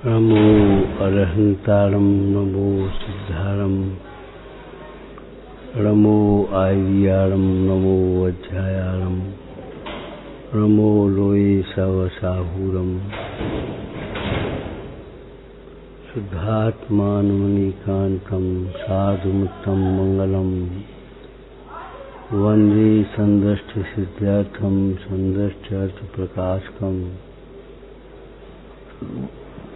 नमो अरहंतारं नमो सिद्धारं नमो आयर्यारं नमो वज्रायारं नमो लोये सवसाहूरं शुद्धात्मानुमनीकान्तं साधुमुत्तम मंगलम वंदे संदृष्टिसिद्ध्यर्थं संदृष्ट्यर्थप्रकाशकम्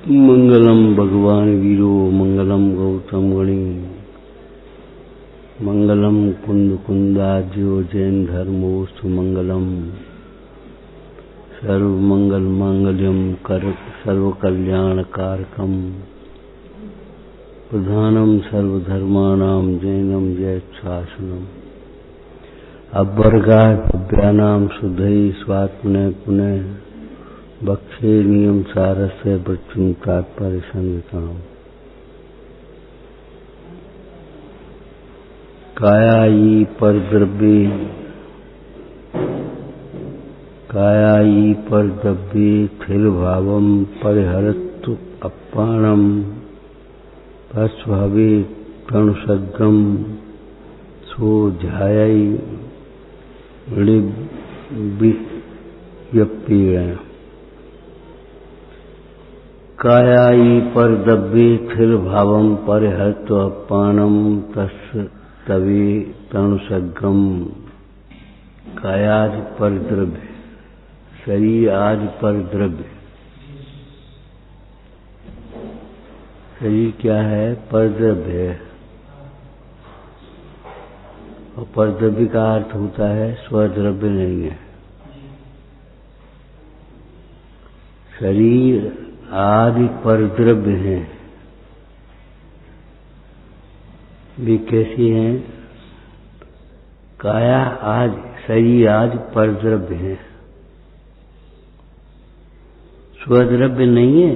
मंगलम भगवान वीरो मंगलम गौतम गणी मंगलम कुंद कुंदाज्यो जैन धर्मोस्तु मंगलम सर्वमंगल मांगल्यम कर सर्वकल्याण कारकम प्रधानम सर्वधर्माणां जैनम जयच्छासनम अवर्गाभ्यानां शुद्धै स्वात्मने पुनः बक्षे नियम सारस्य वृत्तिं तात्पर्य संहिताम् कायायी परद्रव्ये थिल भावं परिहरतु अप्पाणं तस्भावे तणुसग्गं सो ध्यायै ऋग्वियप्येण कायायी परद्रव्ये थिल भावं परिहरतु अप्पाणं तवे तणुसग्गम। कायाज परद्रव्य, शरीर आज परद्रव्य। शरीर क्या है? परद्रव्य है। और परद्रव्य का अर्थ होता है स्वद्रव्य नहीं है। शरीर आदि परद्रव्य हैं। वे कैसे हैं? काया आज, शरीर आज परद्रव्य हैं, स्वद्रव्य नहीं है।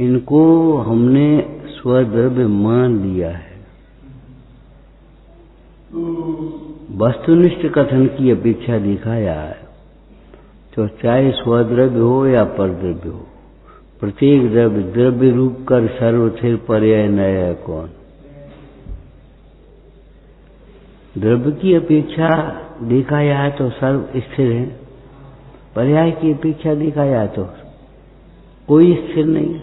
इनको हमने स्वद्रव्य मान लिया है। वस्तुनिष्ठ कथन की अपेक्षा देखा जाए तो चाहे स्वद्रव्य हो या परद्रव्य हो, प्रत्येक द्रव्य द्रव्य रूप कर सर्वथिर पर्याय नया कौन। द्रव्य की अपेक्षा देखा जाए तो सर्व स्थिर है, पर्याय की अपेक्षा देखा जाए तो कोई स्थिर नहीं है।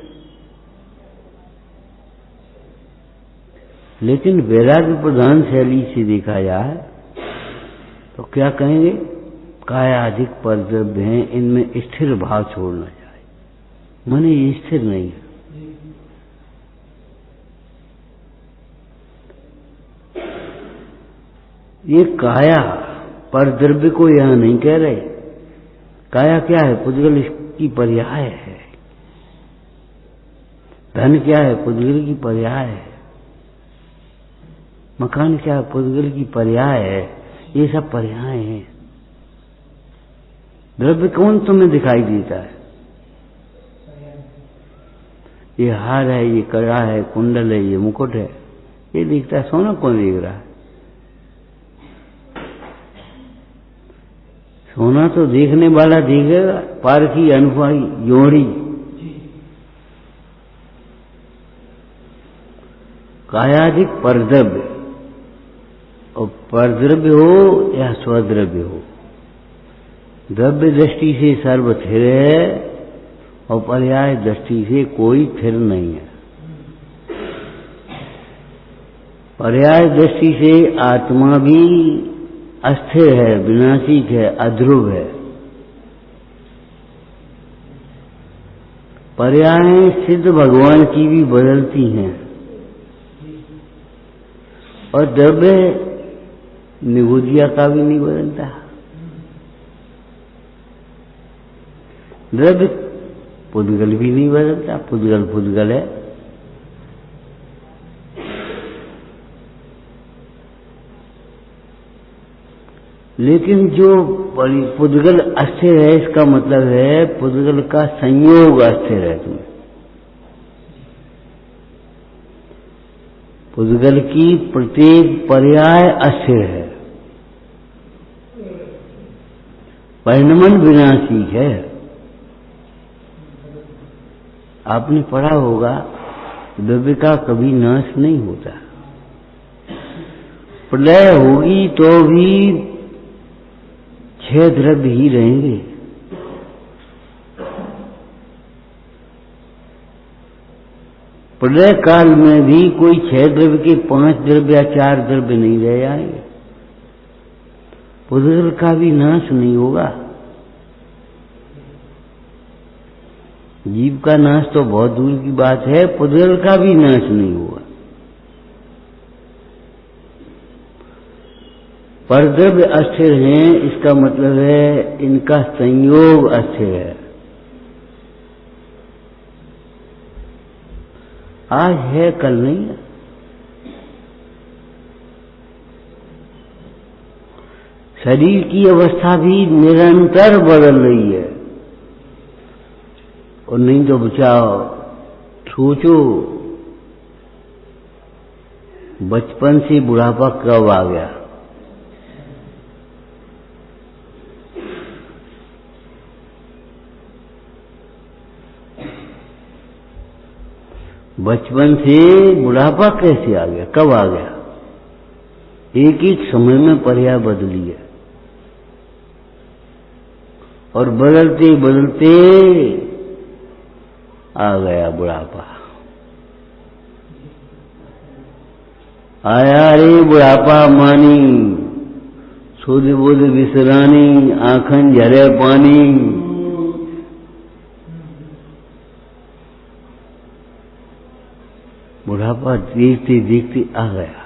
लेकिन वैराग्य प्रधान शैली से देखा जाए तो क्या कहेंगे? कायाधिक परद्रव्य हैं, इनमें स्थिर भाव छोड़ना चाहिए। माने ये स्थिर नहीं है। ये काया परद्रव्य को यहां नहीं कह रहे। काया क्या है? पुद्गल की पर्याय है। धन क्या है? पुद्गल की पर्याय है। मकान क्या है? पुद्गल की पर्याय है। ये सब पर्याय हैं। द्रव्य कौन तुम्हें दिखाई देता है? ये हार है, ये कड़ा है, कुंडल है, ये मुकुट है, ये दिखता है। सोना कौन देख रहा है? सोना तो देखने वाला देखेगा, पारखी अनुभवी जोड़ी। कायाधिक परद्रव्य, और परद्रव्य हो या स्वद्रव्य हो, द्रव्य दृष्टि से सर्वथिर है और पर्याय दृष्टि से कोई थिर नहीं है। पर्याय दृष्टि से आत्मा भी अस्थिर है, विनाशिक है, अध्रुव है। पर्याय सिद्ध भगवान की भी बदलती हैं और द्रव्य निगुदिया का भी नहीं बदलता। द्रव्य पुद्गल भी नहीं बदलता, पुद्गल पुद्गल है। लेकिन जो पुद्गल अस्थिर है, इसका मतलब है पुद्गल का संयोग अस्थिर है। तुम्हें पुद्गल की प्रत्येक पर्याय अस्थिर है, परिणमन विनाशी है। आपने पढ़ा होगा द्रव्य का कभी नाश नहीं होता। प्रलय होगी तो भी 6 द्रव्य ही रहेंगे। प्रलय काल में भी कोई 6 द्रव्य के 5 द्रव्य या 4 द्रव्य नहीं रह जाएंगे। पुद्गल का भी नाश नहीं होगा। जीव का नाश तो बहुत दूर की बात है, पुद्गल का भी नाश नहीं होगा। परद्रव्य अस्थिर हैं, इसका मतलब है इनका संयोग अस्थिर है। आज है कल नहीं है। शरीर की अवस्था भी निरंतर बदल रही है। और नहीं तो बचाओ, सोचो बचपन से बुढ़ापा कब आ गया। बचपन से बुढ़ापा कैसे आ गया, कब आ गया? एक एक समय में पर्याय बदली है और बदलते बदलते आ गया बुढ़ापा। आया रे बुढ़ापा मानी, सोध बोध विसरानी, आंखन झरे पानी। बुढ़ापा देखते देखते आ गया।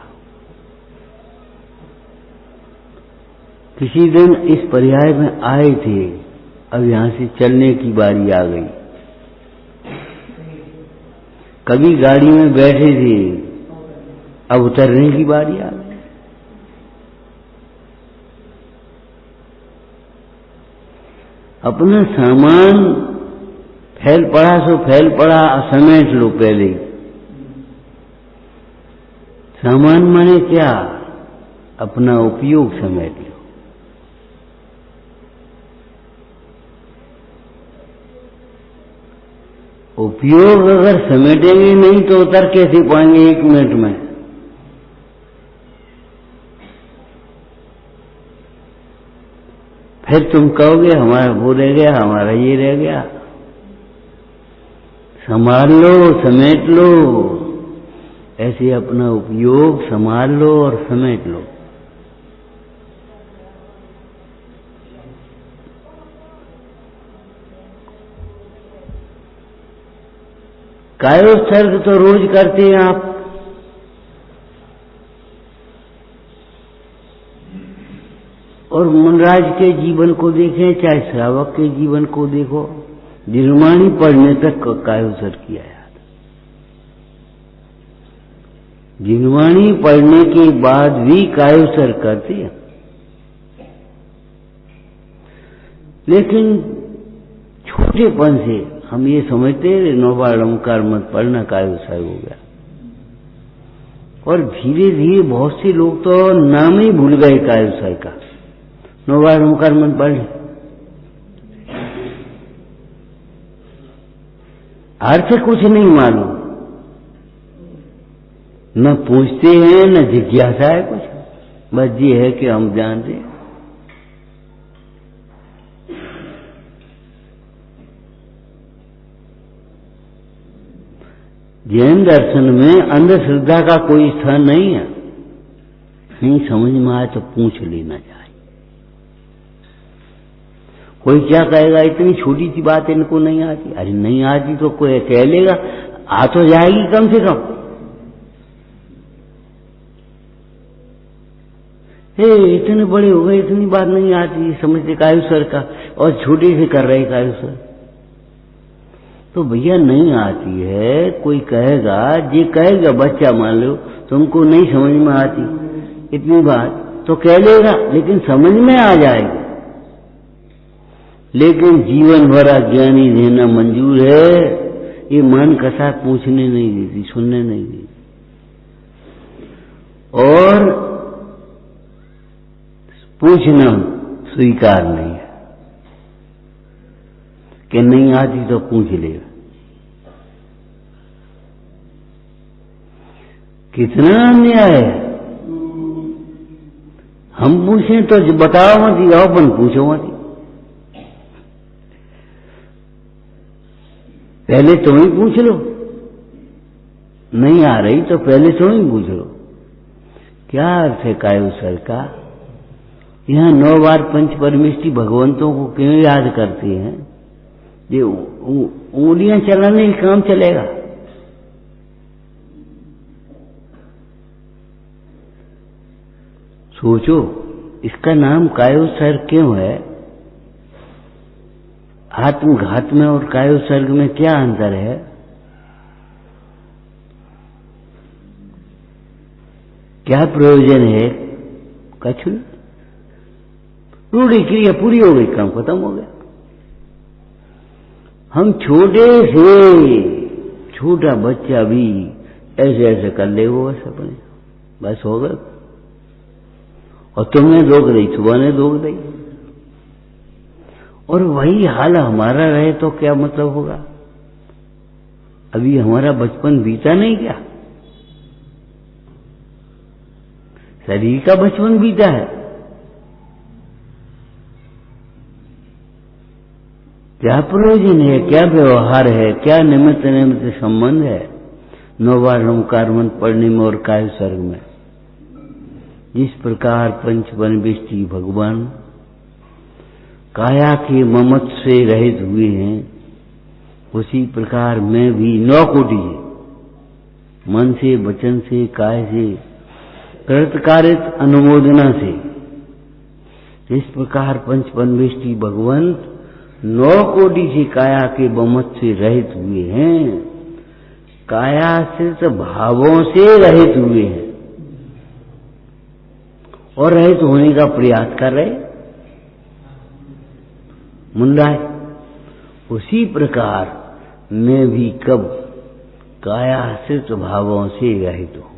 किसी दिन इस पर्याय में आए थे, अब यहां से चलने की बारी आ गई। कभी गाड़ी में बैठे थे, अब उतरने की बारी आ गई। अपना सामान फैल पड़ा सो फैल पड़ा, समेट लो पहले। सामान माने क्या? अपना उपयोग समेट लो। उपयोग अगर समेटेंगे नहीं तो उतर कैसे पाएंगे 1 मिनट में? फिर तुम कहोगे हमारा वो रह गया, हमारा ये रह गया। संभाल लो, समेट लो। ऐसे अपना उपयोग संभाल लो और समेट लो। कायोत्सर्ग तो रोज करते हैं आप। और मनराज के जीवन को देखें, चाहे श्रावक के जीवन को देखो, निर्माणी पढ़ने तक कायोत्सर्ग किया जाता। जिनवाणी पढ़ने के बाद भी कायोत्सर्ग करते हैं। लेकिन छोटेपन से हम ये समझते हैं नौबार ओंकार मत पढ़ना, कायोत्सर्ग हो गया। और धीरे धीरे बहुत से लोग तो नाम ही भूल गए कायोत्सर्ग का। नौबार ओंकार मत पढ़, अर्थ कुछ नहीं मालूम, न पूछते हैं न जिज्ञासा है कुछ, बस ये है कि हम जानते हैं। जैन दर्शन में अंधश्रद्धा का कोई स्थान नहीं है। नहीं समझ में आए तो पूछ लेना चाहिए। कोई क्या कहेगा, इतनी छोटी सी बात इनको नहीं आती। अरे नहीं आती तो कोई कह लेगा, आ तो जाएगी कम से कम। हे इतने बड़े हो गए, इतनी बात नहीं आती, समझते कायोत्सर्ग का, और छोटे से कर रहे कायोत्सर्ग। तो भैया नहीं आती है, कोई कहेगा, ये कहेगा बच्चा, मान लो तुमको नहीं समझ में आती इतनी बात, तो कह लेगा, लेकिन समझ में आ जाएगी। लेकिन जीवन भर अज्ञानी रहना मंजूर है, ये मन कसा पूछने नहीं देती, सुनने नहीं देती। और पूछना स्वीकार नहीं है कि नहीं आती तो पूछ लेगा। कितना अन्याय है। हम पूछें तो बताओ मत, आओ अपन पूछो मत। पहले तुम ही पूछ लो, नहीं आ रही तो पहले तुम ही पूछ लो। क्या अर्थ है कायोत्सर्ग का? यहां 9 बार पंच परमेष्टि भगवंतों को क्यों याद करते हैं? ये उंगलियां चलाने ही काम चलेगा। सोचो, इसका नाम कायोत्सर्ग क्यों है? आत्मघात में और कायोत्सर्ग में क्या अंतर है? क्या प्रयोजन है? कछु नहीं। रूढ़ी क्रिया पूरी हो गई, काम खत्म हो गया। हम छोटे से छोटा बच्चा भी ऐसे ऐसे कर ले वो बस अपने, बस हो गए। और तुमने रोक दी, सुबह ने रोक दी। और वही हाल हमारा रहे तो क्या मतलब होगा? अभी हमारा बचपन बीता नहीं क्या? शरीर का बचपन बीता है। क्या प्रयोजन है, क्या व्यवहार है, क्या निमित्त निमित्त संबंध है 9 बार नमकार मंत्र पढ़ने में और कायोत्सर्ग में? जिस प्रकार पंच परमेष्टि भगवान काया के ममत्व से रहित हुए हैं, उसी प्रकार मैं भी 9 कोटि से, मन से, वचन से, काय से, कृतकारित अनुमोदना से, इस प्रकार पंच परमेष्टि भगवंत 9 कोटि से काया के ममत्व से रहित हुए हैं, काया से भावों से रहित हुए हैं और रहित होने का प्रयास कर रहे मुंडाए। उसी प्रकार मैं भी कब कायाश्रित भावों से रहित हूं।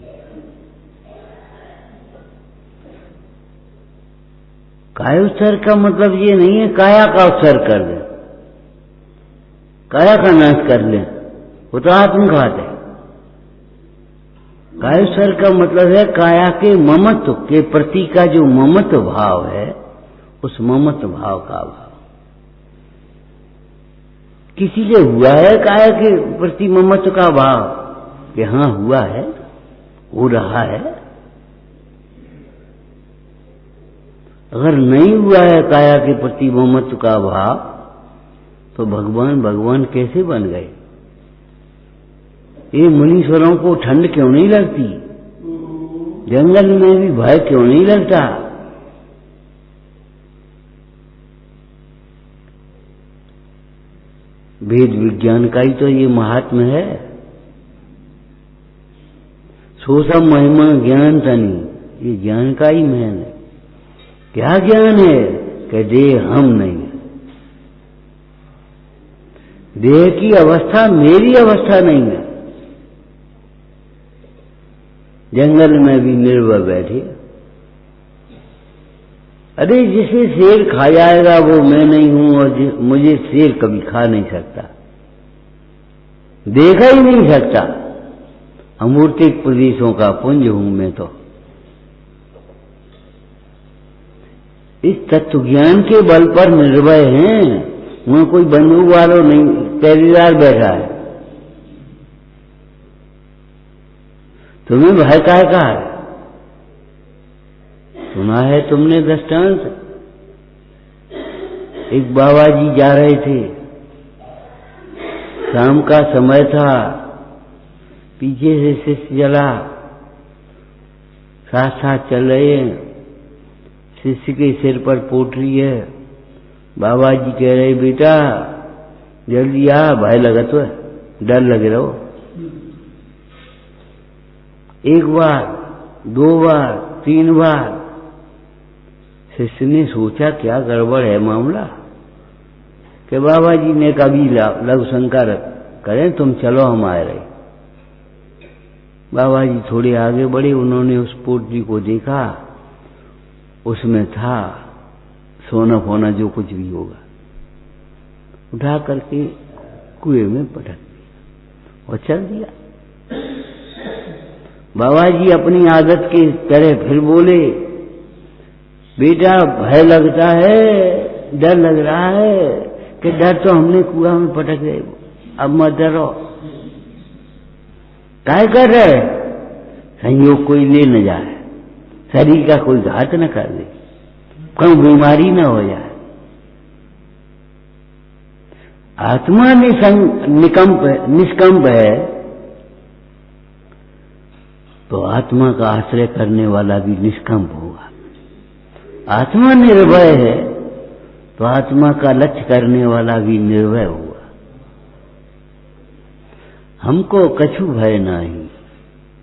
कायोत्सर्ग का मतलब ये नहीं है काया का उत्सर्ग कर ले, काया का नाश कर ले, वो तो आत्मघात है। कायोत्सर्ग का मतलब है काया के ममत्व के प्रति का जो ममत्व भाव है, उस ममत्व भाव का अभाव। किसी से हुआ है काया के प्रति ममत्व का भाव कि हाँ हुआ है, हो रहा है? अगर नहीं हुआ है काया के प्रति ममत्व का भाव, तो भगवान कैसे बन गए? ये मुनीश्वरों को ठंड क्यों नहीं लगती? जंगल में भी भय क्यों नहीं लगता? वेद विज्ञान का ही तो ये महात्म है। सोसम महिमा ज्ञान तनी, ये ज्ञान का ही महन है। क्या ज्ञान है कि देह हम नहीं है, देह की अवस्था मेरी अवस्था नहीं है। जंगल में भी निर्भय बैठे, अरे जिसे शेर खा जाएगा वो मैं नहीं हूं, और मुझे शेर कभी खा नहीं सकता, देखा ही नहीं सकता। अमूर्तिक प्रदेशों का पुंज हूं मैं तो। इस तत्व ज्ञान के बल पर निर्भय हैं, वहां कोई बंदूक वालों नहीं, पहरेदार बैठा है। तुम्हें भय काय का है? सुना है तुमने दृष्टांत, एक बाबा जी जा रहे थे, शाम का समय था, पीछे से शिष्य चला, साथ साथ चल रहे हैं, शिष्य के सिर पर पोटली है। बाबा जी कह रहे बेटा जल्दी आ, भय लगत है, डर लगे रहो। 1 बार 2 बार 3 बार शिष्य ने सोचा क्या गड़बड़ है मामला, कि बाबा जी ने कभी लघु शंका करें, तुम चलो हम आए रहे। बाबा जी थोड़े आगे बढ़े, उन्होंने उस पोटली को देखा, उसमें था सोना फोना जो कुछ भी होगा, उठा करके कुएं में पटक दिया और चल दिया। बाबा जी अपनी आदत की तरह फिर बोले, बेटा भय लगता है, डर लग रहा है कि डर तो हमने कुआं में पटक गए, अब मत डरो। काय कर रहे? संयोग कोई ले न जाए, शरीर का कोई घात न कर दे, कोई बीमारी न हो जाए। आत्मा निष्कंप है तो आत्मा का आश्रय करने वाला भी निष्कंप होगा। आत्मा निर्भय है तो आत्मा का लक्ष्य करने वाला भी निर्भय होगा। हमको कछु भय नाही,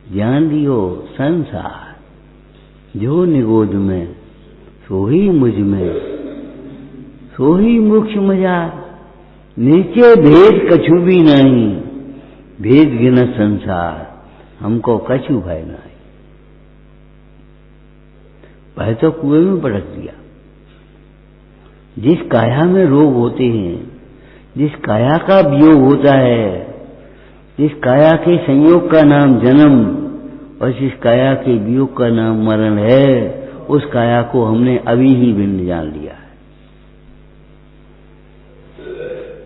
ज्ञान दियो संसार, जो निगोद में सोही मुझ में, सोही मोक्ष मजार। नीचे भेद कछु भी नहीं, भेद गिनत संसार, हमको कछु भय नहीं। भय तो कुएं में पटक दिया। जिस काया में रोग होते हैं, जिस काया का वियोग होता है, जिस काया के संयोग का नाम जन्म और जिस काया के वियोग का नाम मरण है, उस काया को हमने अभी ही भिन्न जान लिया है।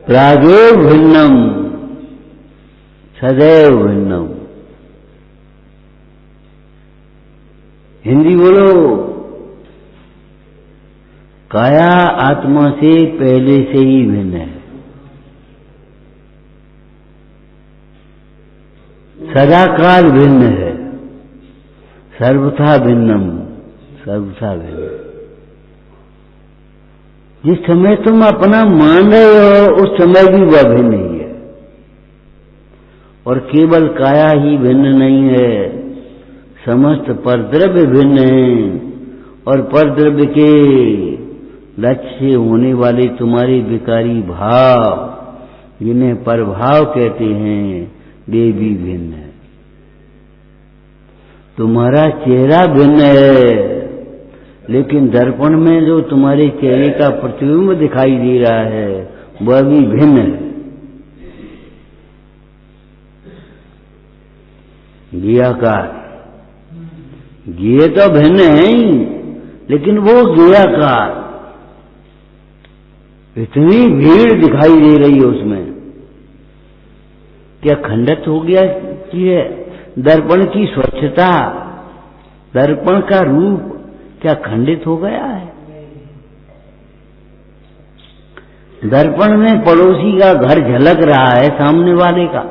प्रागेव भिन्नम सदैव भिन्नम। हिंदी बोलो। काया आत्मा से पहले से ही भिन्न है, सदाकाल भिन्न है, सर्वथा भिन्नम, सर्वथा भिन्न। जिस समय तुम अपना मान रहे हो उस समय भी वह भिन्न ही है। और केवल काया ही भिन्न नहीं है, समस्त परद्रव्य भिन्न हैं। और परद्रव्य के लक्ष्य से होने वाले तुम्हारे विकारी भाव, जिन्हें परभाव कहते हैं, वे भी भिन्न है। तुम्हारा चेहरा भिन्न है, लेकिन दर्पण में जो तुम्हारे चेहरे का प्रतिबिंब दिखाई दे रहा है वह भी भिन्न है। ज्ञाकार, ज्ञेय तो भिन्न है ही, लेकिन वो ज्ञाकार, इतनी भीड़ दिखाई दे रही है उसमें, क्या खंडित हो गया कि दर्पण की स्वच्छता, दर्पण का रूप क्या खंडित हो गया है? दर्पण में पड़ोसी का घर झलक रहा है सामने वाले का,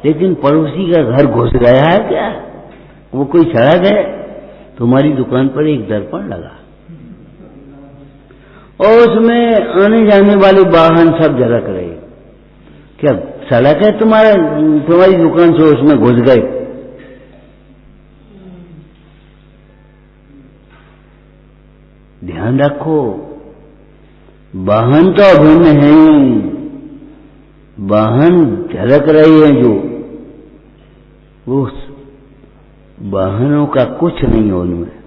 लेकिन पड़ोसी का घर घुस गया है क्या? वो कोई सड़क है? तुम्हारी दुकान पर एक दर्पण लगा और उसमें आने जाने वाले वाहन सब झलक रहे, क्या सड़क है तुम्हारी दुकान से उसमें घुस गए? ध्यान रखो, वाहन तो अभिन्न है ही, वाहन झलक रहे हैं जो, वो वाहनों का कुछ नहीं हो उनमें,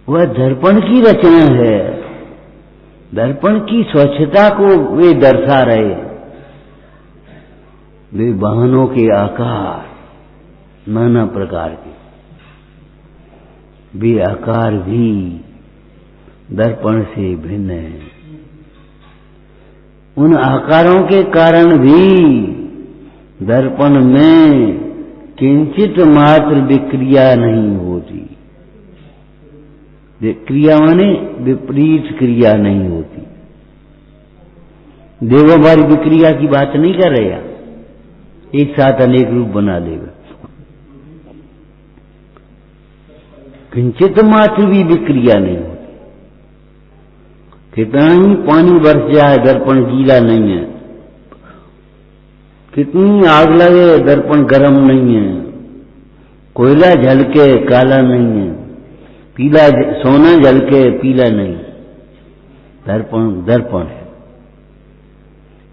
वह दर्पण की रचना है। दर्पण की स्वच्छता को वे दर्शा रहे। वे वाहनों के आकार नाना प्रकार के, वे आकार भी दर्पण से भिन्न है। उन आकारों के कारण भी दर्पण में किंचित मात्र विक्रिया नहीं होती। क्रिया माने विपरीत क्रिया नहीं होती। देवों विक्रिया की बात नहीं कर रहे, एक साथ अनेक रूप बना देगा। किंचित मात्र भी विक्रिया नहीं होती। कितना ही पानी बरस जाए दर्पण गीला नहीं है, कितनी आग लगे दर्पण गर्म नहीं है, कोयला झलके काला नहीं है, पीला सोना झलके पीला नहीं, दर्पण दर्पण है।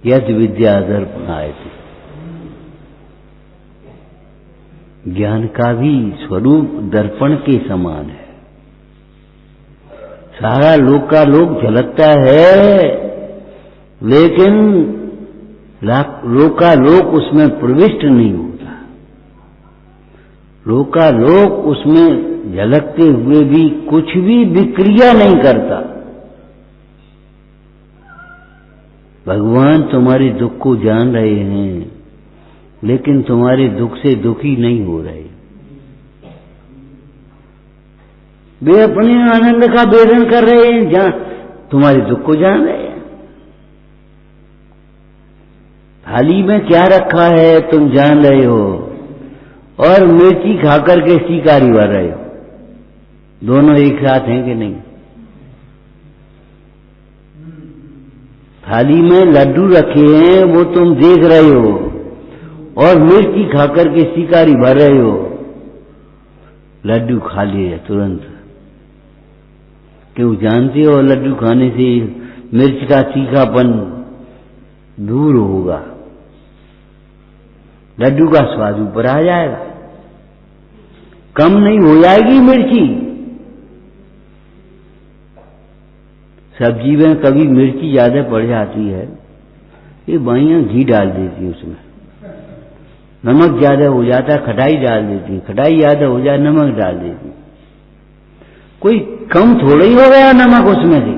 यद विद्या दर्पण आए थे। ज्ञान का भी स्वरूप दर्पण के समान है। सारा लोक का लोक झलकता है, लेकिन लोक का लोक उसमें प्रविष्ट नहीं होता। लोकालोक उसमें झलकते हुए भी कुछ भी विक्रिया नहीं करता। भगवान तुम्हारे दुख को जान रहे हैं, लेकिन तुम्हारे दुख से दुखी नहीं हो रहे। वे अपने आनंद का वेदन कर रहे हैं, जहां तुम्हारे दुख को जान रहे हैं। थाली में क्या रखा है तुम जान रहे हो, और मिर्ची खाकर के शिकारी बन रहे हो। दोनों एक साथ हैं कि नहीं? थाली में लड्डू रखे हैं, वो तुम देख रहे हो, और मिर्ची खाकर के शिकारी बन रहे हो। लड्डू खा लिए तुरंत, क्यों? जानते हो लड्डू खाने से मिर्च का तीखापन दूर होगा, लड्डू का स्वाद ऊपर आ जाएगा, कम नहीं हो जाएगी मिर्ची। सब्जी में कभी मिर्ची ज्यादा पड़ जाती है, ये बाइयां घी डाल देती हैं उसमें, नमक ज्यादा हो जाता है खटाई डाल देती, खटाई ज्यादा हो जाए नमक डाल देती। कोई कम थोड़ा ही हो गया नमक उसमें से,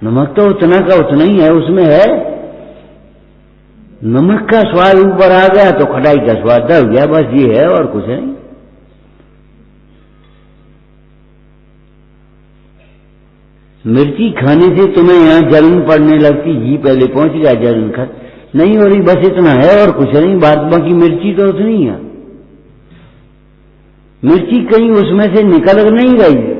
नमक तो उतना का उतना ही है, उसमें है। नमक का स्वाद ऊपर आ गया तो खटाई का स्वाद दब गया, बस ये है और कुछ नहीं। मिर्ची खाने से तुम्हें यहां जलन पड़ने लगती, घी पहले पहुंच गया, जलन नहीं हो रही, बस इतना है और कुछ नहीं। बाकी मिर्ची तो उतनी है, मिर्ची कहीं उसमें से निकल नहीं गई।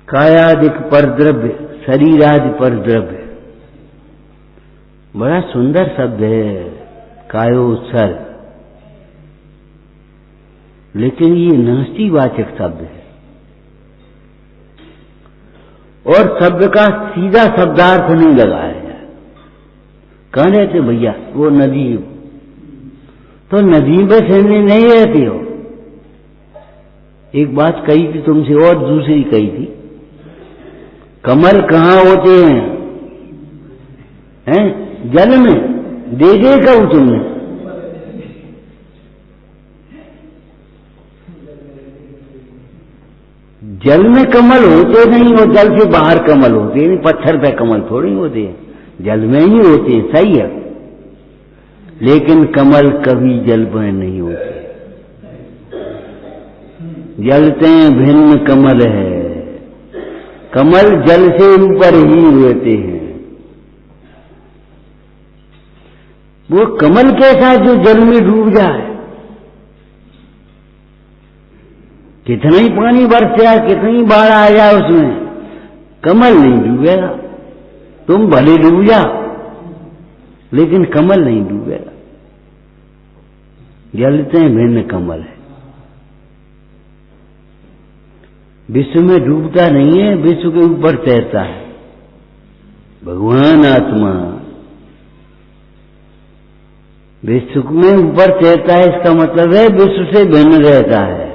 कायादिक परद्रव्य, शरीरादि परद्रव्य, बड़ा सुंदर शब्द है कायोत्सर, लेकिन ये नास्तिवाचक शब्द है, और शब्द का सीधा शब्दार्थ नहीं लगाया है। कहां रहते भैया? वो नदी, तो नदी में सहने नहीं रहती हो। एक बात कही थी तुमसे और दूसरी कही थी, कमल कहाँ होते हैं? जल में। देखे कब तुमने? जल में कमल होते नहीं, और जल से बाहर कमल होते नहीं, पत्थर पे कमल थोड़ी होते हैं, जल में ही होते हैं, सही है। लेकिन कमल कभी जल में नहीं होते, जलते भिन्न कमल है, कमल जल से ऊपर ही होते हैं। वो कमल कैसा जो जल में डूब जाए? कितना ही पानी बरस जाए, कितनी बाढ़ आ जाए उसमें, कमल नहीं डूबेगा। तुम भले डूब जाओ, लेकिन कमल नहीं डूबेगा। जलते भिन्न कमल है। विश्व में डूबता नहीं है, विश्व के ऊपर तैरता है। भगवान आत्मा विश्व में ऊपर तैरता है, इसका मतलब है विश्व से भिन्न रहता है।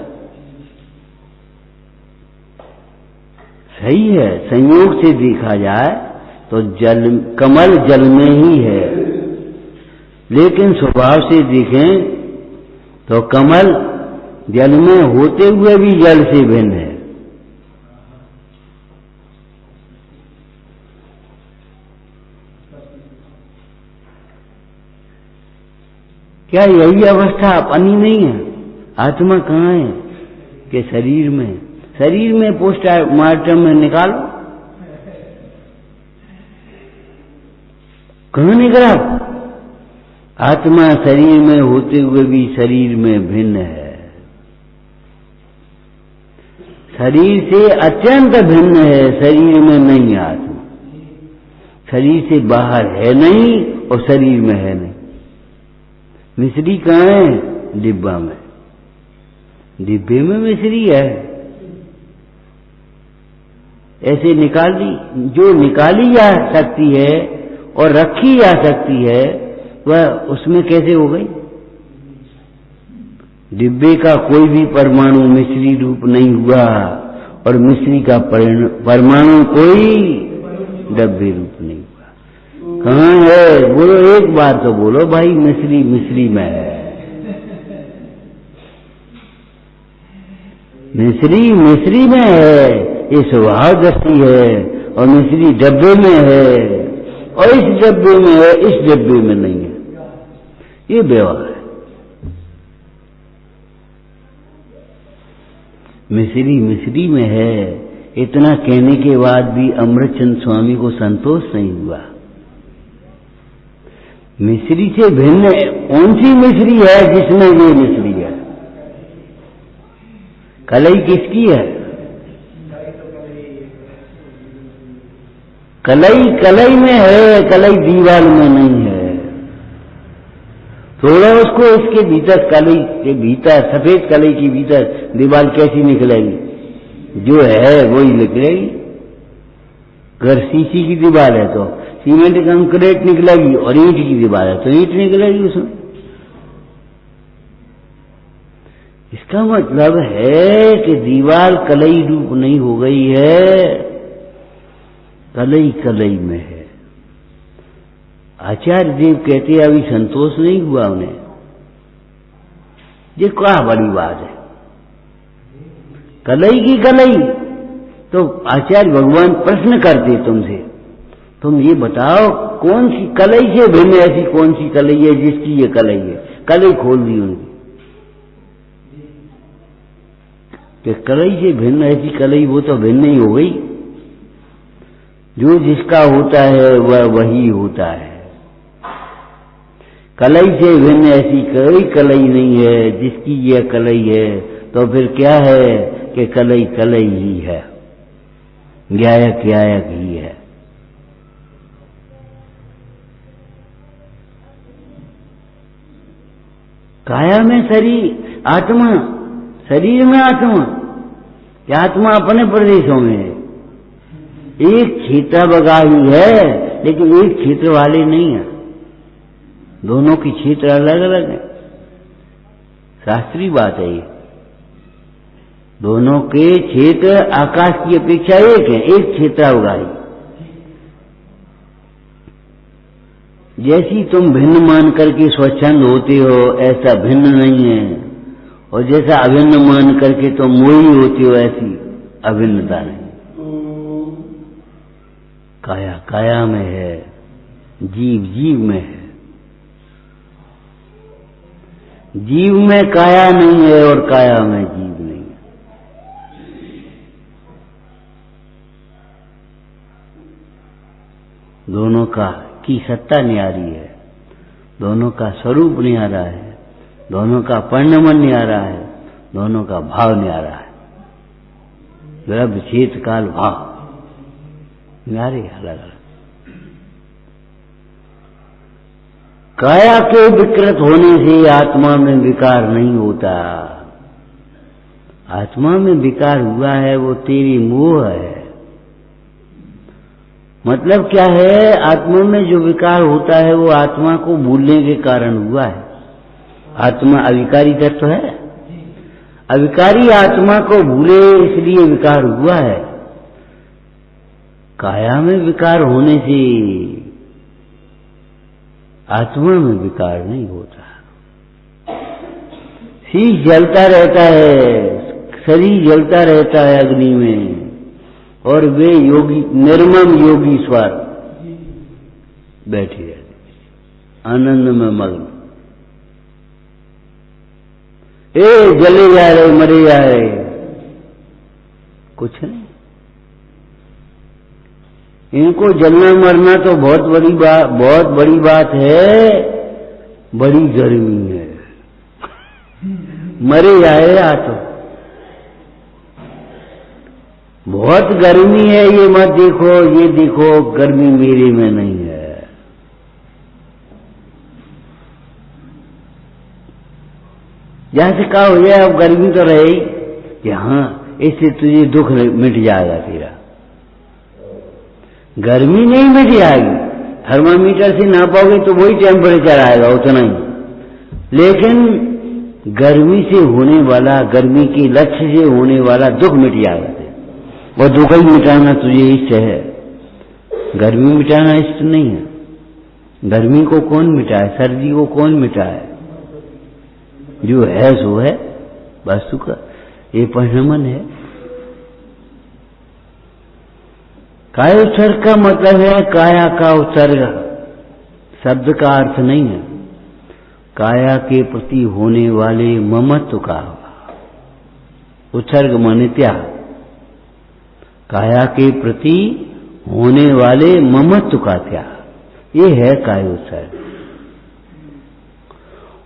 सही है, संयोग से देखा जाए तो कमल जल में ही है, लेकिन स्वभाव से देखें तो कमल जल में होते हुए भी जल से भिन्न है। क्या यही अवस्था अपनी नहीं है? आत्मा कहाँ है? कि शरीर में, शरीर में पोस्टमार्टम में निकालो, कहाँ निकला? आत्मा शरीर में होते हुए भी शरीर में भिन्न है, शरीर से अत्यंत भिन्न है, शरीर में नहीं है आत्मा, शरीर से बाहर है नहीं और शरीर में है नहीं। मिश्री कहाँ है? डिब्बा में, डिब्बे में मिश्री है। ऐसे निकाल दी, जो निकाली जा सकती है और रखी जा सकती है, वह उसमें कैसे हो गई? डिब्बे का कोई भी परमाणु मिश्री रूप नहीं हुआ, और मिश्री का परमाणु कोई डब्बे रूप नहीं हुआ। कहाँ है? बोलो, एक बार तो बोलो भाई, मिस्री मिस्री में है, मिस्री मिस्री में है, ये स्वभाव दृष्टि है, और मिस्री डब्बे में है, और इस डब्बे में है, इस डब्बे में नहीं है, ये व्यवहार है। मिस्री मिस्री में है, इतना कहने के बाद भी अमृतचंद स्वामी को संतोष नहीं हुआ। मिस्री से भिन्न कौन सी मिस्री है जिसमें ये मिस्री है? कलई किसकी है? कलई कलई में है, कलई दीवार में नहीं है। थोड़ा उसको इसके भीतर, कलई के भीतर, सफेद कलई के भीतर दीवार कैसी निकलेगी? जो है वही निकलेगी। अगर शीशी की दीवार है तो सीमेंट कंक्रीट निकलेगी, और ईंट की दीवार है तो ईंट निकलेगी उसमें। इसका मतलब है कि दीवार कलई रूप नहीं हो गई है, कलई कलई में है। आचार्य देव कहते हैं अभी संतोष नहीं हुआ उन्हें। ये क्या बड़ी बात है, कलई की कलई। तो आचार्य भगवान प्रश्न करते तुमसे, तुम ये बताओ कौन सी कलई से भिन्न ऐसी कौन सी कलई है जिसकी ये कलई है? कलई खोल दी उनकी कि कलई से भिन्न ऐसी कलई, वो तो भिन्न ही हो गई। जो जिसका होता है वह वही होता है। कलई से भिन्न ऐसी कोई कलई नहीं है जिसकी यह कलई है। तो फिर क्या है कि कलई कलई ही है, ज्ञायक ज्ञायक ही है। काया में शरीर, आत्मा, शरीर में आत्मा, क्या आत्मा अपने प्रदेशों में है? एक क्षेत्र बगाही है, लेकिन एक क्षेत्र वाले नहीं है। दोनों की क्षेत्र अलग अलग है। शास्त्रीय बात है ये। दोनों के क्षेत्र आकाश की अपेक्षा एक है, एक क्षेत्र बगाही। जैसी तुम भिन्न मान करके स्वच्छंद होते हो, ऐसा भिन्न नहीं है। और जैसा अभिन्न मान करके तुम मोही होते हो, ऐसी अभिन्नता नहीं। काया काया में है, जीव जीव में है। जीव में काया नहीं है और काया में जीव नहीं है। दोनों का की सत्ता न्यारी है, दोनों का स्वरूप न्यारा है, दोनों का परिणमन न्यारा है, दोनों का भाव न्यारा है। द्रव्य चेत काल भाव न्यारे अलग अलग। काया के विकृत होने से आत्मा में विकार नहीं होता। आत्मा में विकार हुआ है वो तेरी मोह है। मतलब क्या है? आत्मा में जो विकार होता है वो आत्मा को भूलने के कारण हुआ है। आत्मा अविकारी तत्व है। अविकारी आत्मा को भूले इसलिए विकार हुआ है। काया में विकार होने से आत्मा में विकार नहीं होता। शीश जलता रहता है, शरीर जलता रहता है अग्नि में, और वे योगी निर्मम योगीश्वर बैठे रहते आनंद में मग्न। जले जा रहे, मरे जा रहे, कुछ नहीं। इनको जलना मरना तो बहुत बड़ी बात है। बड़ी गर्मी है, मरे जाए या तो बहुत गर्मी है, ये मत देखो, ये देखो गर्मी मेरे में नहीं है। जहां से कहा हो जाए अब गर्मी तो रहे ही कि हाँ इससे तुझे दुख मिट जाएगा तेरा। गर्मी नहीं मिट जाएगी, थर्मामीटर से नापोगे तो वही टेम्परेचर आएगा उतना ही। लेकिन गर्मी से होने वाला, गर्मी के लक्ष्य से होने वाला दुख मिट जाएगा। वो दुख ही मिटाना तुझे इष्ट है। गर्मी मिटाना इष्ट नहीं है। गर्मी को कौन मिटाए, सर्दी को कौन मिटाए? जो है सो है, वस्तु का ये परिणमन है। काय उत्सर्ग का मतलब है काया का उत्सर्ग, शब्द का अर्थ नहीं है काया के प्रति होने वाले ममत्व का उत्सर्ग माने त्याग। काया के प्रति होने वाले ममत्व का त्याग, ये है काय उत्सर्ग।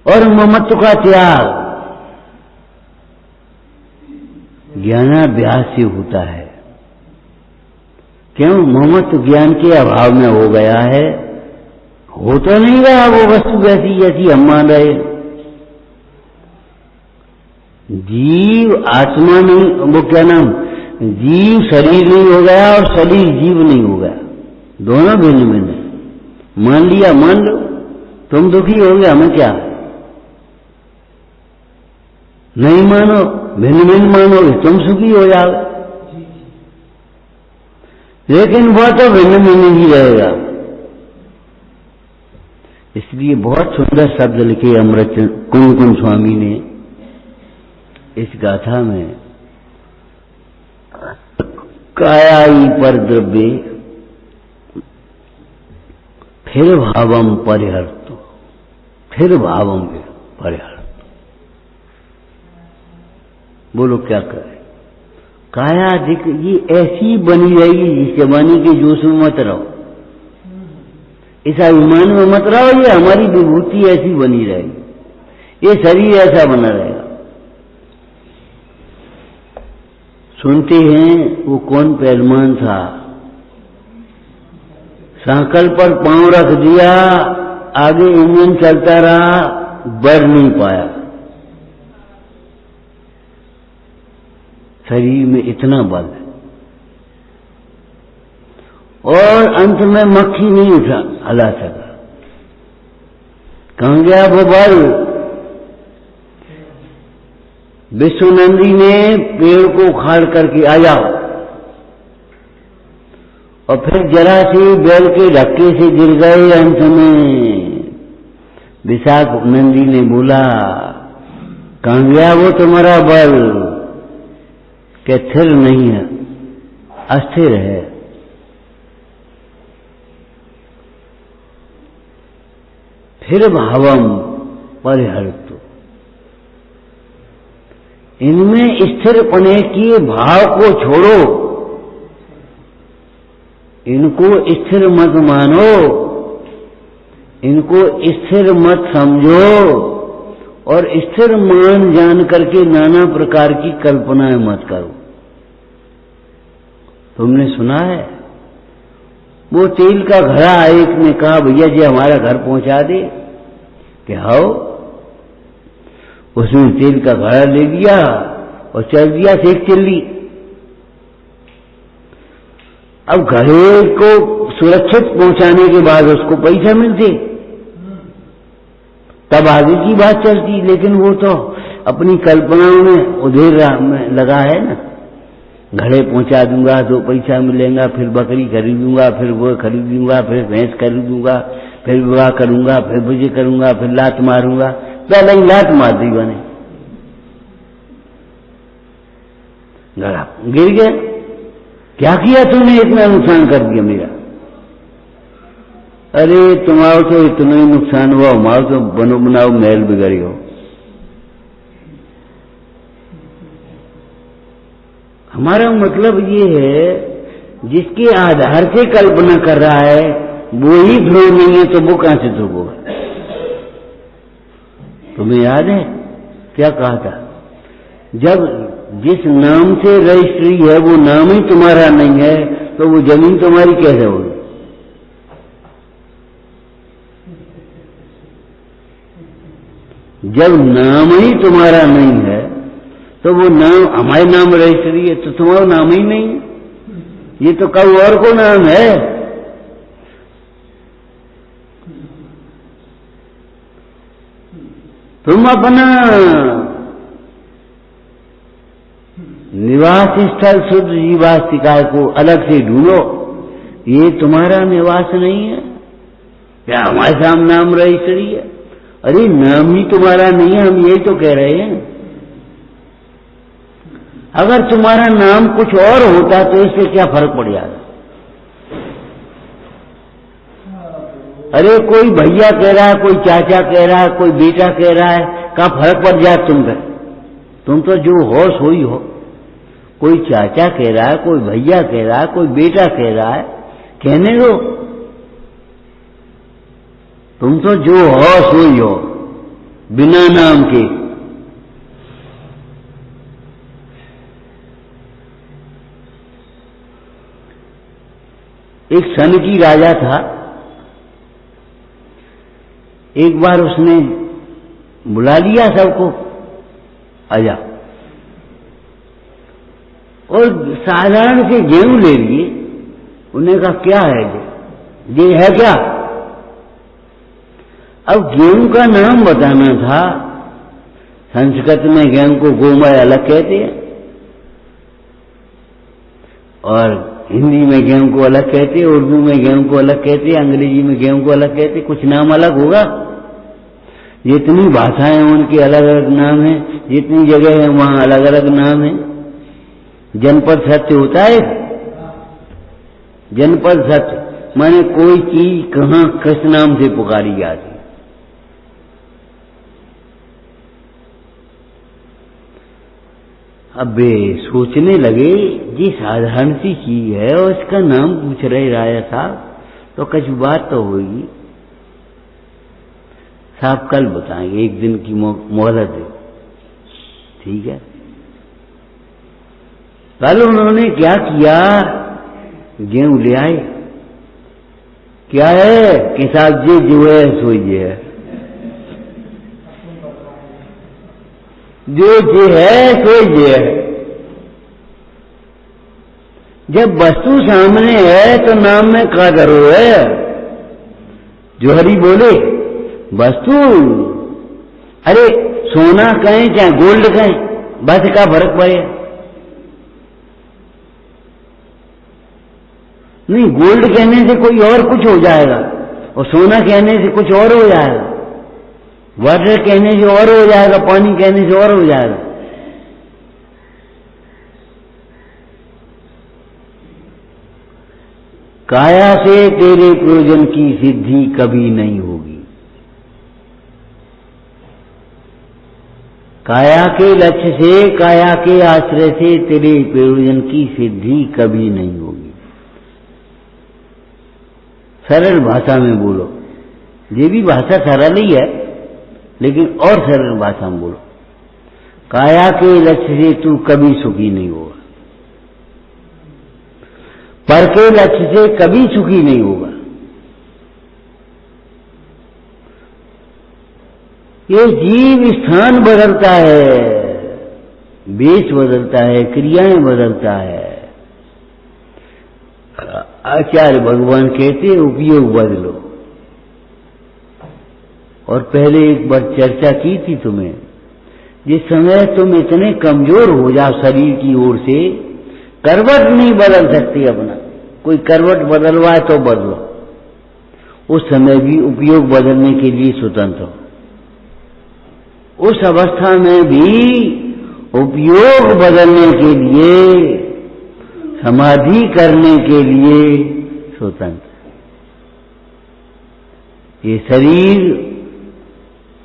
और ममत्व का त्याग ज्ञानाभ्यास से होता है। क्यों? ममत्व ज्ञान के अभाव में हो गया है, हो तो नहीं रहा वो वस्तु वैसी जैसी हम मान रहे। जीव आत्मा नहीं, वो क्या नाम, जीव शरीर नहीं हो गया और शरीर जीव नहीं हो गया, दोनों भिन्न भिन्न है। मान लिया, मान लो, तुम दुखी हो गए, हमें क्या? नहीं मानो, भिन्न भिन्न मानोगे, तुम सुखी हो जाओगे, लेकिन वह तो भिन्न भिन्न ही रहेगा। इसलिए बहुत सुंदर शब्द लिखे अमृत कुमकुम स्वामी ने इस गाथा में, कायाई पर द्रव्य फिर भावम परिहर्तु, फिर भावम परिहर्तु। बोलो क्या करे? काया दिख ये ऐसी बनी रहेगी, जिस जमाने के जोश में मत रहो, इस अभिमान में मत रहो, ये हमारी विभूति ऐसी बनी रहेगी, ये शरीर ऐसा बना रहेगा। सुनते हैं वो कौन पहलवान था, सांकल पर पांव रख दिया, आगे इंजन चलता रहा, बढ़ नहीं पाया। शरीर में इतना बल है और अंत में मक्खी नहीं उठा हला सका। कहां गया वो बल? विश्वनंदी ने पेड़ को उखाड़ करके आ जाओ, और फिर जरा सी बैल के धक्के से गिर गए। अंत में विशाख नंदी ने बोला, कहां गया वो तुम्हारा बल? कि स्थिर नहीं है, अस्थिर है। फिर भावम परिहर्तु, इनमें स्थिर पने के भाव को छोड़ो, इनको स्थिर मत मानो, इनको स्थिर मत समझो, और स्थिर मान जान करके नाना प्रकार की कल्पनाएं मत करो। तुमने सुना है वो तेल का घड़ा, एक ने कहा भैया जी हमारा घर पहुंचा दे, कि हाओ। उसने तेल का घड़ा ले लिया और चल दिया सेक चिल्ली। अब घड़े को सुरक्षित पहुंचाने के बाद उसको पैसा मिलते, तब आगे की बात चलती। लेकिन वो तो अपनी कल्पनाओं में उधेर लगा है ना, घड़े पहुंचा दूंगा तो पैसा मिलेगा, फिर बकरी खरीदूंगा, फिर वो खरीदूंगा, फिर भैंस खरीदूंगा, फिर विवाह करूंगा, फिर बुझे करूंगा, फिर लात मारूंगा। पहले ही लात मार दी बने, घड़ा गिर गया। क्या किया तुमने? इतना नुकसान कर दिया मेरा। अरे तुम्हारा तो इतना ही नुकसान हुआ, हमारा तो बनो बनाओ महल बिगड़ी हो। हमारा मतलब ये है, जिसके आधार से कल्पना कर रहा है वो ही ध्रुव नहीं है, तो वो कहां से ध्रुव होगा? तुम्हें याद है क्या कहा था? जब जिस नाम से रजिस्ट्री है वो नाम ही तुम्हारा नहीं है, तो वो जमीन तुम्हारी कैसे होगी? जब नाम ही तुम्हारा नहीं है, तो वो नाम हमारे नाम रजिस्ट्री है, तो तुम्हारा नाम ही नहीं है, ये तो कल और को नाम है। तुम अपना निवास स्थल शुद्ध जीवास्तिका को अलग से ढूंढो ये तुम्हारा निवास नहीं है क्या? हमारे सामने नाम रजिस्ट्री है। अरे नाम ही तुम्हारा नहीं है, हम यही तो कह रहे हैं। अगर तुम्हारा नाम कुछ और होता तो इससे क्या फर्क पड़ जाता? अरे कोई भैया कह रहा है, कोई चाचा कह रहा है, कोई बेटा कह रहा है, क्या फर्क पड़ जाए तुम पर? तुम तो जो हो सोई हो। कोई चाचा कह रहा है, कोई भैया कह रहा है, कोई बेटा कह रहा है, कहने दो। तुम तो जो हो सोई हो, बिना नाम के। एक सन की राजा था। एक बार उसने बुला लिया सबको, आजा, और साधारण से गेहूं ले लिए। उन्हें कहा क्या है ये है क्या? अब गेहूं का नाम बताना था। संस्कृत में गेहूं को गोमय अलग कहते हैं, और हिंदी में गेहूं को अलग कहते हैं, उर्दू में गेहूं को अलग कहते हैं, अंग्रेजी में गेहूं को अलग कहते हैं। कुछ नाम अलग होगा। जितनी भाषाएं उनके अलग अलग नाम हैं, जितनी जगह है वहां अलग अलग नाम है। जनपद सत्य होता है। जनपद सत्य माने कोई चीज कहां किस नाम से पुकारी जाती। अब वे सोचने लगे ये साधारण सी चीज है और इसका नाम पूछ रहे राजा साहब, तो कुछ बात तो होगी। साहब कल बताएंगे, एक दिन की मोहलत दो। ठीक है। कल उन्होंने क्या किया, गेहूं ले आए। क्या है कि साहब जी जो है सो ये है, जो है सो ये है। जब वस्तु सामने है तो नाम में क्या करो है? जो हरी बोले वस्तु, अरे सोना कहें चाहे गोल्ड कहें, बस का फर्क पड़े। नहीं, गोल्ड कहने से कोई और कुछ हो जाएगा और सोना कहने से कुछ और हो जाएगा, वाटर कहने से और हो जाएगा, पानी कहने से और हो जाएगा। काया से तेरे प्रयोजन की सिद्धि कभी नहीं होगी। काया के लक्ष्य से, काया के आश्रय से तेरे प्रयोजन की सिद्धि कभी नहीं होगी। सरल भाषा में बोलो, ये भी भाषा सरल ही है लेकिन और सरल भाषा में बोलो। काया के लक्ष्य से तू कभी सुखी नहीं होगा, पर के लक्ष्य से कभी सुखी नहीं होगा। ये जीव स्थान बदलता है, वेश बदलता है, क्रियाएं बदलता है। आचार्य भगवान कहते उपयोग बदलो। और पहले एक बार चर्चा की थी तुम्हें, जिस समय तुम इतने कमजोर हो जाओ शरीर की ओर से, करवट नहीं बदल सकती अपना, कोई करवट बदलवाए तो बदलो, उस समय भी उपयोग बदलने के लिए स्वतंत्र हो। उस अवस्था में भी उपयोग बदलने के लिए, समाधि करने के लिए स्वतंत्र। ये शरीर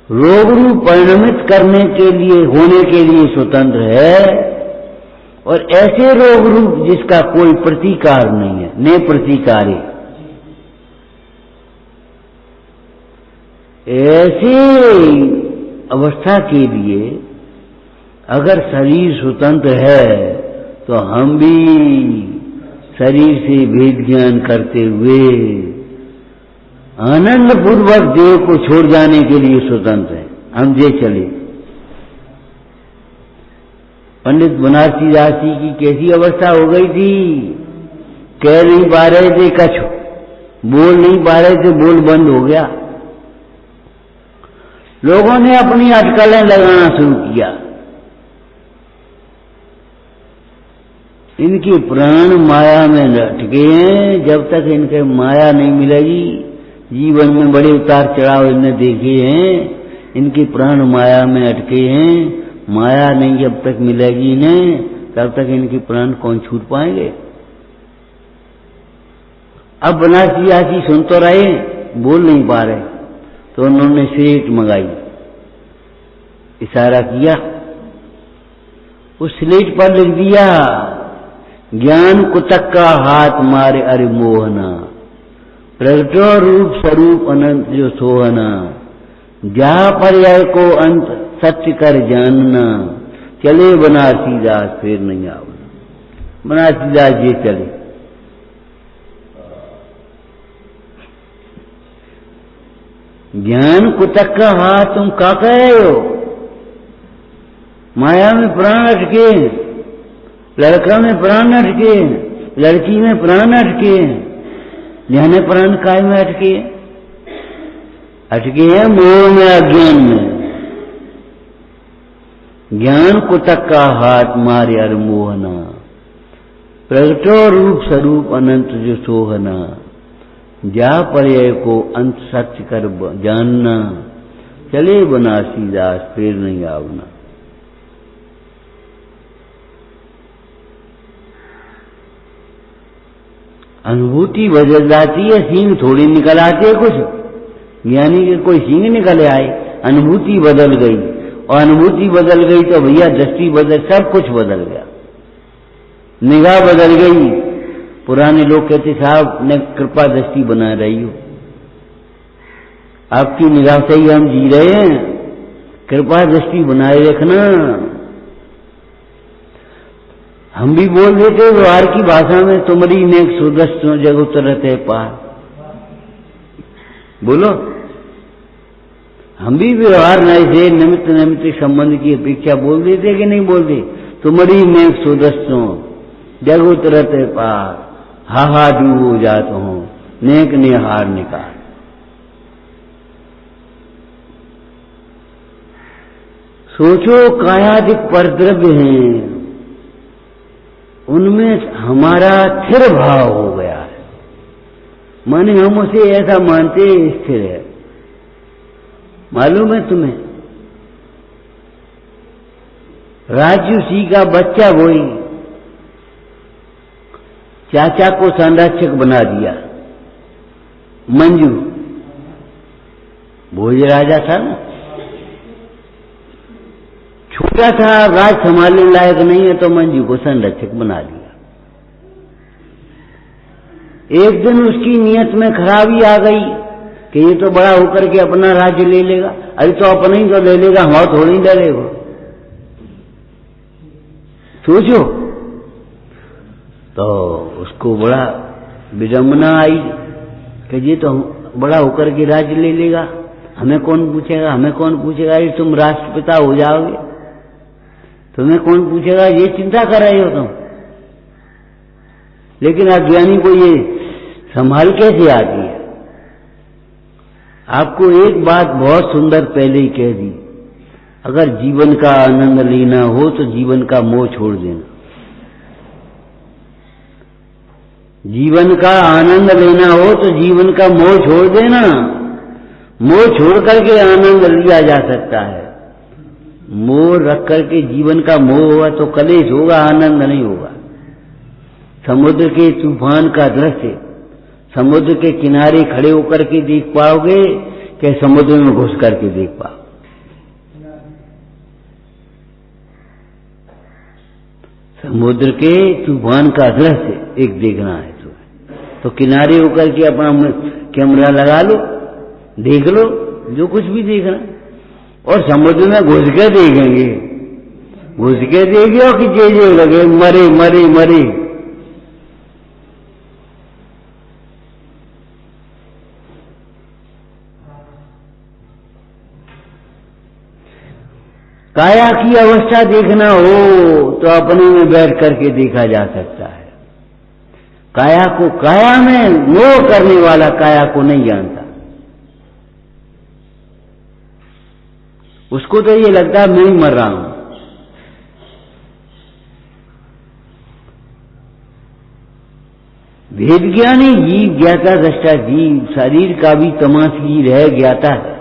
रोग रूप परिणमित करने के लिए, होने के लिए स्वतंत्र है, और ऐसे रोग रूप जिसका कोई प्रतिकार नहीं है, ने प्रतिकारे, ऐसे अवस्था के लिए अगर शरीर स्वतंत्र है तो हम भी शरीर से भेद ज्ञान करते हुए आनंद पूर्वक देह को छोड़ जाने के लिए स्वतंत्र है। हम जे चले। पंडित बनारसी दास जी की कैसी अवस्था हो गई थी, कह नहीं पा रहे थे कछ, बोल नहीं पा रहे थे, बोल बंद हो गया। लोगों ने अपनी अटकलें लगाना शुरू किया। इनके प्राण माया में अटके हैं। जब तक इनके माया नहीं मिलेगी, जीवन में बड़े उतार चढ़ाव इन्हें देखे हैं, इनके प्राण माया में अटके हैं। माया नहीं जब तक मिलेगी इन्हें, तब तक इनके प्राण कौन छूट पाएंगे। अब बनारसी आसी सुन तो रहे, बोल नहीं पा रहे, तो उन्होंने स्लेट मंगाई, इशारा किया, उस स्लेट पर लिख दिया, ज्ञान कुतक का हाथ मारे अरे मोहना, प्रगटो रूप स्वरूप अनंत जो सोहना, जा पर्याय को अंत सत्य कर जानना, चले बनारसी दास फिर नहीं आवना। बनारसी दास ये चले। ज्ञान कुतक का हाथ तुम क्या कह रहे हो, माया में प्राण अटके, लड़का में प्राण अटके, लड़की में प्राण अटके, ध्यान प्राण काय में अटके, अटके हैं मोह में, अज्ञान में। ज्ञान कुतक का हाथ मारे अर मोहना, प्रगटो रूप स्वरूप अनंत जो सोहना, जा पर्याय को अंत सत्य कर जानना, चले बनारसी दास फिर नहीं आवना। अनुभूति बदल जाती है, सींग थोड़ी निकल आती है कुछ, यानी कि कोई सींग निकल आए, अनुभूति बदल गई, और अनुभूति बदल गई तो भैया दृष्टि बदल, सब कुछ बदल गया, निगाह बदल गई। पुराने लोग कहते साहब ने कृपा दृष्टि बना रही हो, आपकी निगाह से ही हम जी रहे हैं, कृपा दृष्टि बनाए रखना। हम भी बोल देते व्यवहार की भाषा में, तुम्हारी नेक सुदृष्टो जग उतरत है पार, बोलो। हम भी व्यवहार नए से निमित्त निमित्त संबंध की अपेक्षा बोल देते कि नहीं बोलते, तुम्हारी नेक सुदृष्टो जग उतरत है पार, हाहा डूबो जात हो नेक निहार निकाल। सोचो कायादिक परद्रव्य हैं, उनमें हमारा स्थिर भाव हो गया है, माने हम उसे ऐसा मानते स्थिर है। मालूम है तुम्हें, राजूसी का बच्चा वही चाचा को संरक्षक बना दिया, मंजू भोज राजा था ना, छोटा था, राज संभालने लायक नहीं है, तो मंजू को संरक्षक बना दिया। एक दिन उसकी नियत में खराबी आ गई कि ये तो बड़ा होकर के अपना राज्य ले लेगा, अरे तो अपना ही तो ले लेगा, हमारा थोड़ी ले लेगा। सोचो, तो उसको बड़ा विडंबना आई कि ये तो बड़ा होकर के राज्य ले लेगा, हमें कौन पूछेगा, हमें कौन पूछेगा, ये तुम राष्ट्रपिता हो जाओगे, तुम्हें कौन पूछेगा, ये चिंता कर रहे हो तुम। लेकिन अज्ञानी को ये संभाल कैसे आती है। आपको एक बात बहुत सुंदर पहले ही कह दी, अगर जीवन का आनंद लेना हो तो जीवन का मोह छोड़ देना। जीवन का आनंद लेना हो तो जीवन का मोह छोड़ देना। मोह छोड़ करके आनंद लिया जा सकता है, मोह रख करके जीवन का मोह होगा तो कलेश होगा, आनंद नहीं होगा। समुद्र के तूफान का दृश्य समुद्र के किनारे खड़े होकर के देख पाओगे कि समुद्र में घुस करके देख पाओ। समुद्र के तूफान का दृश्य एक देखना है तो किनारे होकर के अपना कैमरा लगा लो, देख लो जो कुछ भी देखना, और समुद्र में घुस के देखेंगे, घुस के देखिए कि जे लगे मरे मरे मरे। काया की अवस्था देखना हो तो अपने में बैठ करके देखा जा सकता है। काया को काया में मोह करने वाला काया को नहीं जानता, उसको तो ये लगता है मैं ही मर रहा हूं। भेद ज्ञानी जीव ज्ञाता दृष्टा जीव, शरीर का भी तमाशगीर है, ज्ञाता है।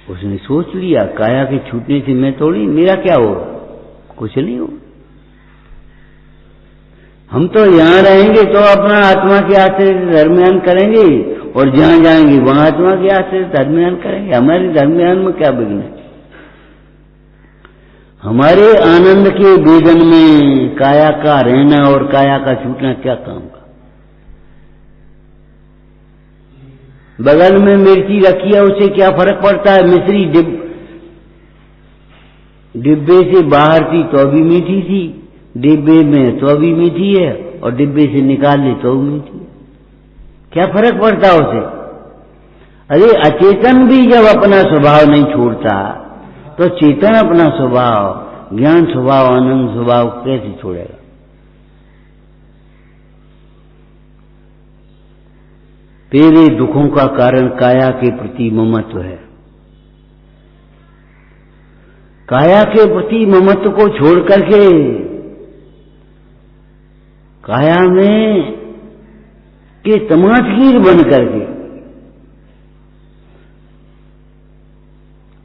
उसने सोच लिया काया के छूटने से मैं थोड़ी, मेरा क्या होगा, कुछ नहीं होगा। हम तो यहां रहेंगे तो अपना आत्मा के आश्रय से धर्मयान करेंगे, और जहां जाएंगे वहां आत्मा के आश्रय से धर्मयान करेंगे। हमारे धर्मयान में क्या विघ्न है? हमारे आनंद के वेदन में काया का रहना और काया का छूटना क्या काम का? बगल में मिर्ची रखी है, उससे क्या फर्क पड़ता है? मिश्री डिब्बे से बाहर थी तो भी मीठी थी, डिब्बे में तो भी मीठी है, और डिब्बे से निकाल ली तो मीठी है। क्या फर्क पड़ता है उसे? अरे अचेतन भी जब अपना स्वभाव नहीं छोड़ता तो चेतन अपना स्वभाव, ज्ञान स्वभाव, आनंद स्वभाव कैसे छोड़ेगा? तेरे दुखों का कारण काया के प्रति ममत्व है। काया के प्रति ममत्व को छोड़ करके काया में के तमाशगीर बन करके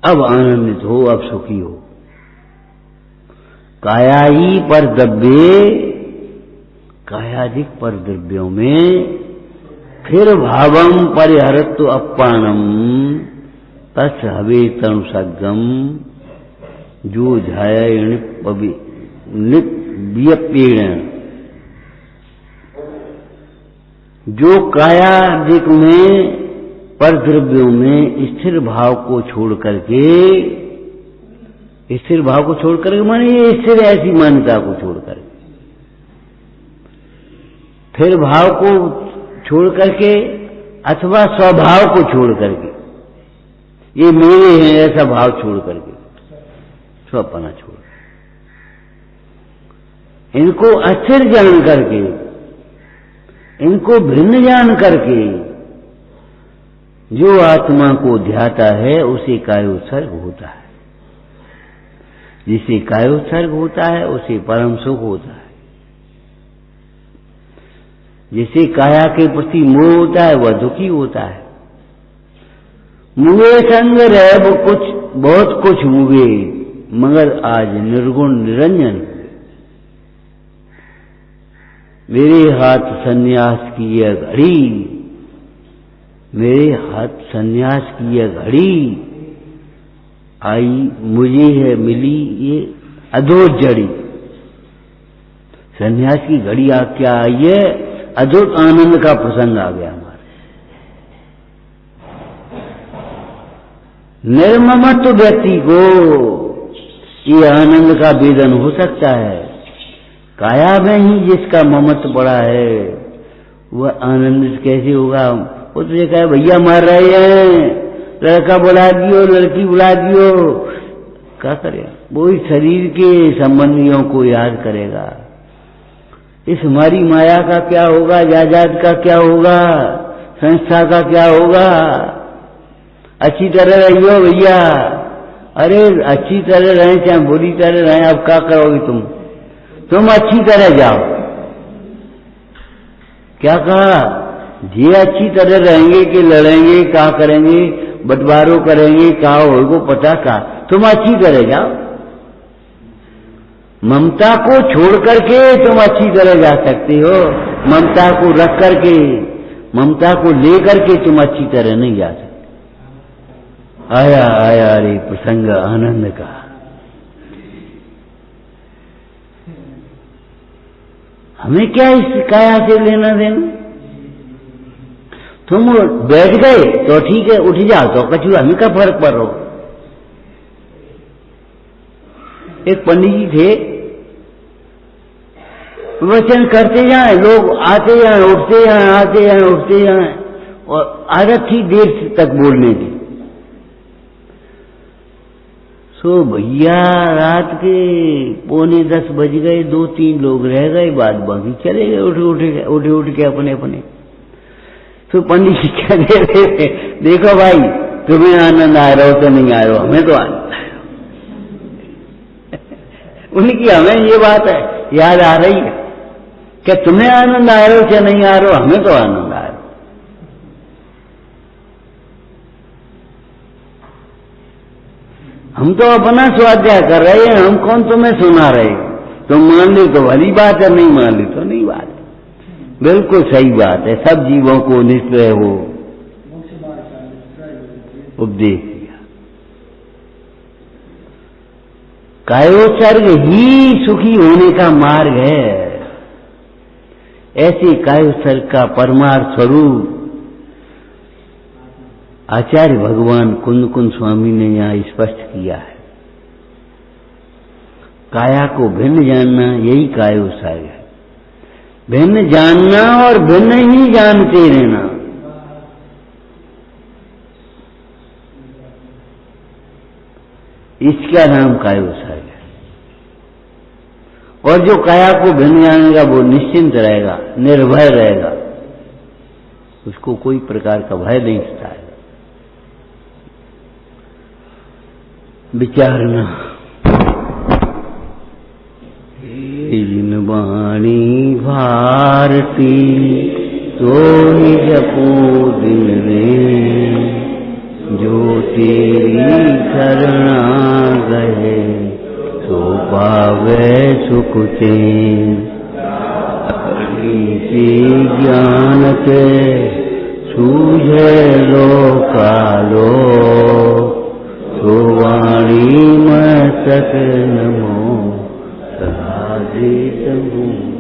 अब आनंदित हो, अब सुखी हो। काया ही पर द्रव्ये, कायाधिक पर द्रव्यों में फिर भावम परिहरत्व अपानम तस् हवे तनुसगम जो झाय निप्यपेण। जो कायादिक में पर द्रव्यों में स्थिर भाव को छोड़ करके, स्थिर भाव को छोड़ करके माने ये स्थिर ऐसी मान्यता को छोड़ करके, फिर भाव को छोड़ करके अथवा स्वभाव को छोड़ करके, ये मेरे हैं ऐसा भाव छोड़ करके, स्वपना छोड़, इनको अस्थिर जान करके, इनको भिन्न जान करके जो आत्मा को ध्याता है उसे कायोत्सर्ग होता है। जिसे कायोत्सर्ग होता है उसे परम सुख होता है। जिसे काया के प्रति मोह होता है वह दुखी होता है। मुए संग रह कुछ बहुत कुछ मुए, मगर आज निर्गुण निरंजन। मेरे हाथ सन्यास की यह घड़ी, मेरे हाथ सन्यास की यह घड़ी आई, मुझे है मिली ये अद्भुत जड़ी। सन्यास की घड़ी आ क्या आई है? अद्भुत आनंद का प्रसंग आ गया हमारे। निर्ममत्व व्यक्ति को ये आनंद का वेदन हो सकता है। काया में ही जिसका ममत्व पड़ा है वह आनंदित कैसे होगा? वो तुझे कहे भैया मार रहे हैं, लड़का बुला दियो, लड़की बुला दियो, क्या करेगा? वो इस शरीर के संबंधियों को याद करेगा। इस हमारी माया का क्या होगा? जायदाद का क्या होगा? संस्था का क्या होगा? अच्छी तरह रहियो भैया। अरे अच्छी तरह रहें चाहे बुरी तरह रहें, अब क्या करोगे तुम अच्छी तरह जाओ। क्या कहा? ये अच्छी तरह रहेंगे कि लड़ेंगे, क्या करेंगे, बंटवारों करेंगे, क्या होगा पता का, तुम अच्छी तरह जाओ। ममता को छोड़ करके तुम अच्छी तरह जा सकते हो, ममता को रख करके, ममता को ले करके तुम अच्छी तरह नहीं जा सकते। आया आया रे प्रसंग आनंद का। हमें क्या इस काया से लेना देना? तुम बैठ गए तो ठीक है, उठ जाओ तो कछु, हमें क्या फर्क पड़ रहा? एक पंडित जी थे, वचन करते जाए, लोग आते जाए, उठते जाए, आते जाए, उठते जाए, और आदत थी देर तक बोलने की। सो भैया रात के 9:45 बज गए, 2-3 लोग रह गए, बाद बाकी चले गए उठ के अपने। तो पंडित जी क्या दे रहे थे, देखो भाई तुम्हें आनंद आ रहा हो तो नहीं आ रहा, हमें तो आनंद। उनकी हमें ये बात है, याद आ रही है? क्या तुम्हें आनंद आ रहा हो क्या नहीं आ रहा हो? हमें तो आनंद आ रहा है। हम तो अपना स्वाध्याय कर रहे हैं, हम कौन तुम्हें सुना रहे हैं? तुम मान ली तो भली बात है, नहीं मान ली तो नहीं बात है। बिल्कुल सही बात है। सब जीवों को निश्चय हो उपदेश दिया। कायोत्सर्ग ही सुखी होने का मार्ग है। ऐसे कायोत्सर्ग का परमार्थ स्वरूप आचार्य भगवान कुंद कुंद स्वामी ने यहां स्पष्ट किया है। काया को भिन्न जानना यही कायोत्सर्ग है। भिन्न जानना और भिन्न ही जानते रहना, इसका नाम कायोत्सर्ग है। और जो काया को भिन्न जानेगा वो निश्चिंत रहेगा, निर्भय रहेगा, उसको कोई प्रकार का भय नहीं सताएगा। विचारना जिन वाणी भारती तो ही जपो दिन रे, जो तेरी शरणा गए तो पावे सुख चैन। ज्ञान के सूझे लोकालो, तो वाणी में सक नमो सदा देत हूँ।